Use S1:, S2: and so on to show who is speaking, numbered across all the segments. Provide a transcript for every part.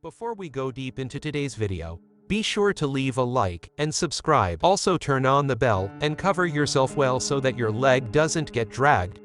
S1: Before we go deep into today's video, be sure to leave a like and subscribe. Also turn on the bell and cover yourself well so that your leg doesn't get dragged.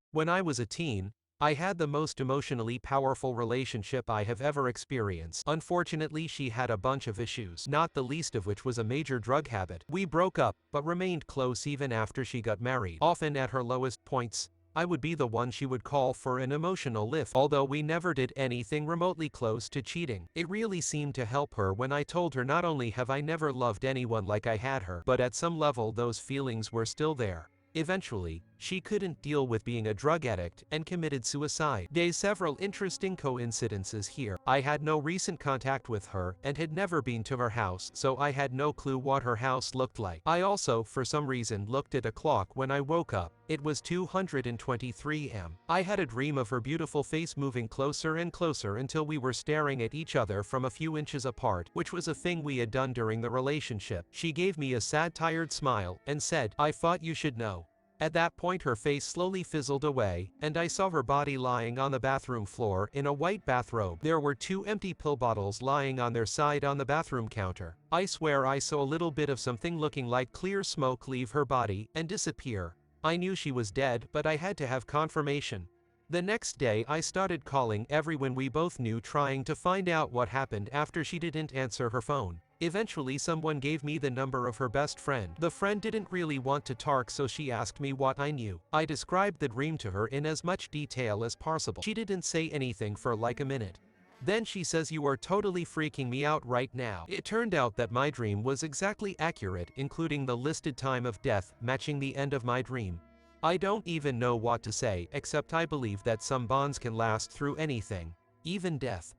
S1: When I was a teen, I had the most emotionally powerful relationship I have ever experienced. Unfortunately, she had a bunch of issues, not the least of which was a major drug habit. We broke up, but remained close even after she got married. Often at her lowest points, I would be the one she would call for an emotional lift. Although we never did anything remotely close to cheating, it really seemed to help her when I told her not only have I never loved anyone like I had her, but at some level those feelings were still there. Eventually, she couldn't deal with being a drug addict and committed suicide. There's several interesting coincidences here. I had no recent contact with her and had never been to her house, so I had no clue what her house looked like. I also, for some reason, looked at a clock when I woke up. It was 2:23 am. I had a dream of her beautiful face moving closer and closer until we were staring at each other from a few inches apart, which was a thing we had done during the relationship. She gave me a sad, tired smile and said, "I thought you should know." At that point her face slowly fizzled away, and I saw her body lying on the bathroom floor in a white bathrobe. There were 2 empty pill bottles lying on their side on the bathroom counter. I swear I saw a little bit of something looking like clear smoke leave her body and disappear. I knew she was dead, but I had to have confirmation. The next day I started calling everyone we both knew trying to find out what happened after she didn't answer her phone. Eventually someone gave me the number of her best friend. The friend didn't really want to talk, so she asked me what I knew. I described the dream to her in as much detail as possible. She didn't say anything for like a minute. Then she says, "You are totally freaking me out right now." It turned out that my dream was exactly accurate, including the listed time of death matching the end of my dream. I don't even know what to say, except I believe that some bonds can last through anything, even death.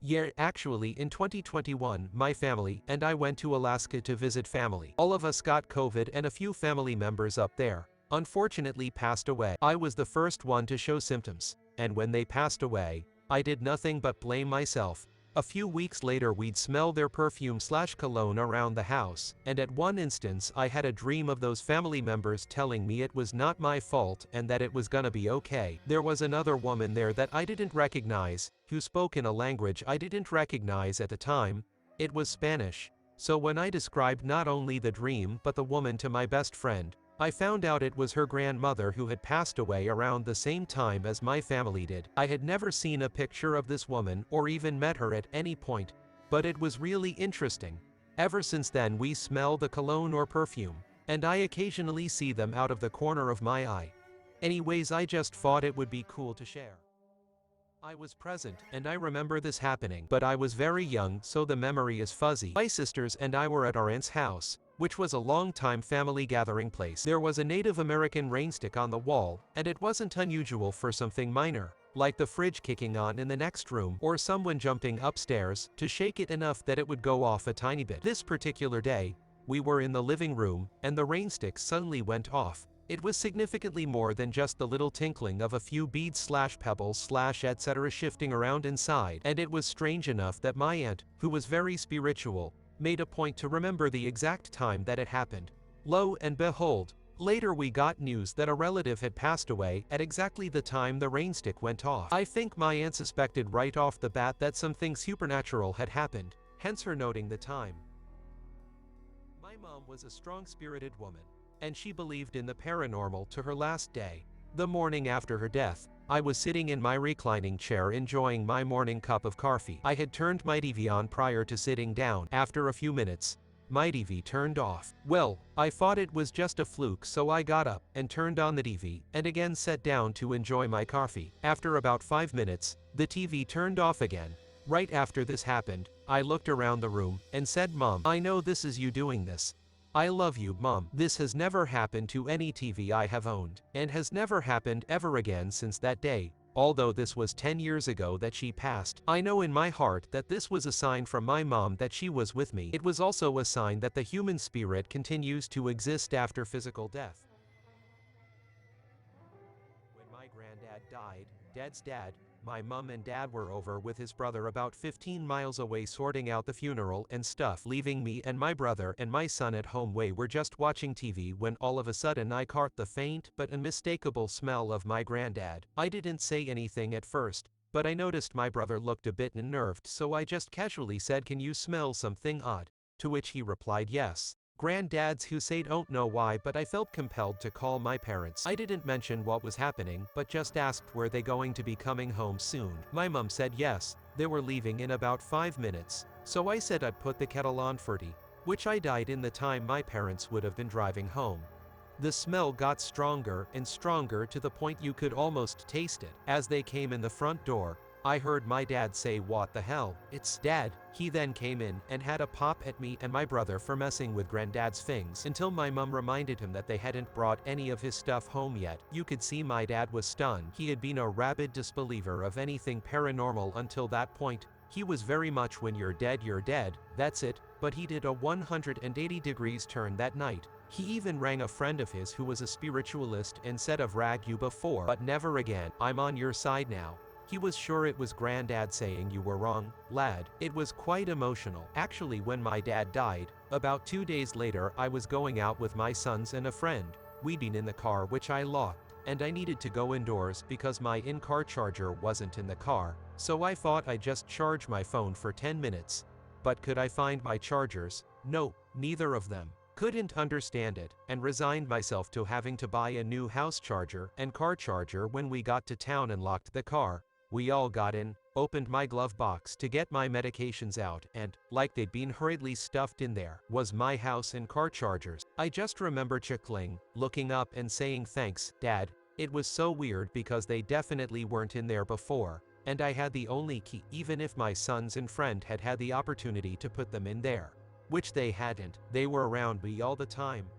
S1: Yeah, actually in 2021, my family and I went to Alaska to visit family. All of us got COVID and a few family members up there, unfortunately, passed away. I was the first one to show symptoms, and when they passed away, I did nothing but blame myself. A few weeks later we'd smell their perfume/cologne around the house, and at one instance I had a dream of those family members telling me it was not my fault and that it was gonna be okay. There was another woman there that I didn't recognize, who spoke in a language I didn't recognize at the time. It was Spanish. So when I described not only the dream but the woman to my best friend, I found out it was her grandmother who had passed away around the same time as my family did. I had never seen a picture of this woman or even met her at any point, but it was really interesting. Ever since then we smell the cologne or perfume, and I occasionally see them out of the corner of my eye. Anyways, I just thought it would be cool to share. I was present, and I remember this happening, but I was very young, so the memory is fuzzy. My sisters and I were at our aunt's house, which was a long-time family gathering place. There was a Native American rainstick on the wall, and it wasn't unusual for something minor, like the fridge kicking on in the next room, or someone jumping upstairs, to shake it enough that it would go off a tiny bit. This particular day, we were in the living room, and the rainstick suddenly went off. It was significantly more than just the little tinkling of a few beads/pebbles/etc. shifting around inside, and it was strange enough that my aunt, who was very spiritual, made a point to remember the exact time that it happened. Lo and behold, later we got news that a relative had passed away at exactly the time the rainstick went off. I think my aunt suspected right off the bat that something supernatural had happened, hence her noting the time. My mom was a strong-spirited woman, and she believed in the paranormal to her last day. The morning after her death, I was sitting in my reclining chair enjoying my morning cup of coffee. I had turned my TV on prior to sitting down. After a few minutes, my TV turned off. Well, I thought it was just a fluke, so I got up and turned on the TV and again sat down to enjoy my coffee. After about 5 minutes, the TV turned off again. Right after this happened, I looked around the room and said, "Mom, I know this is you doing this. I love you, Mom. This has never happened to any TV I have owned, and has never happened ever again since that day. Although this was 10 years ago that she passed, I know in my heart that this was a sign from my mom that she was with me. It was also a sign that the human spirit continues to exist after physical death." When my granddad died, Dad's dad, my mom and dad were over with his brother about 15 miles away sorting out the funeral and stuff, leaving me and my brother and my son at home. We were just watching TV when all of a sudden I caught the faint but unmistakable smell of my granddad. I didn't say anything at first, But I noticed my brother looked a bit unnerved, so I just casually said, "Can you smell something odd?" To which he replied, "Yes." Granddads who say don't know why, but I felt compelled to call my parents. I didn't mention what was happening, but just asked were they going to be coming home soon. My mum said yes, they were leaving in about 5 minutes. So I said I'd put the kettle on for tea, which I died in the time my parents would have been driving home. The smell got stronger and stronger to the point you could almost taste it. As they came in the front door, I heard my dad say, "What the hell? It's Dad." He then came in and had a pop at me and my brother for messing with Granddad's things until my mum reminded him that they hadn't brought any of his stuff home yet. You could see my dad was stunned. He had been a rabid disbeliever of anything paranormal until that point. He was very much when you're dead, that's it, but he did a 180 degrees turn that night. He even rang a friend of his who was a spiritualist and said, "I've ragged you before, but never again. I'm on your side now." He was sure it was Granddad saying, "You were wrong, lad." It was quite emotional. Actually, when my dad died, about 2 days later, I was going out with my sons and a friend. We'd been in the car, which I locked, and I needed to go indoors because my in-car charger wasn't in the car, so I thought I'd just charge my phone for 10 minutes. But could I find my chargers? No, neither of them. Couldn't understand it, and resigned myself to having to buy a new house charger and car charger. When we got to town and locked the car, we all got in, opened my glove box to get my medications out, and, like they'd been hurriedly stuffed in there, was my house and car chargers. I just remember chuckling, looking up and saying, "Thanks, Dad." It was so weird because they definitely weren't in there before, and I had the only key, even if my sons and friend had had the opportunity to put them in there. Which they hadn't. They were around me all the time.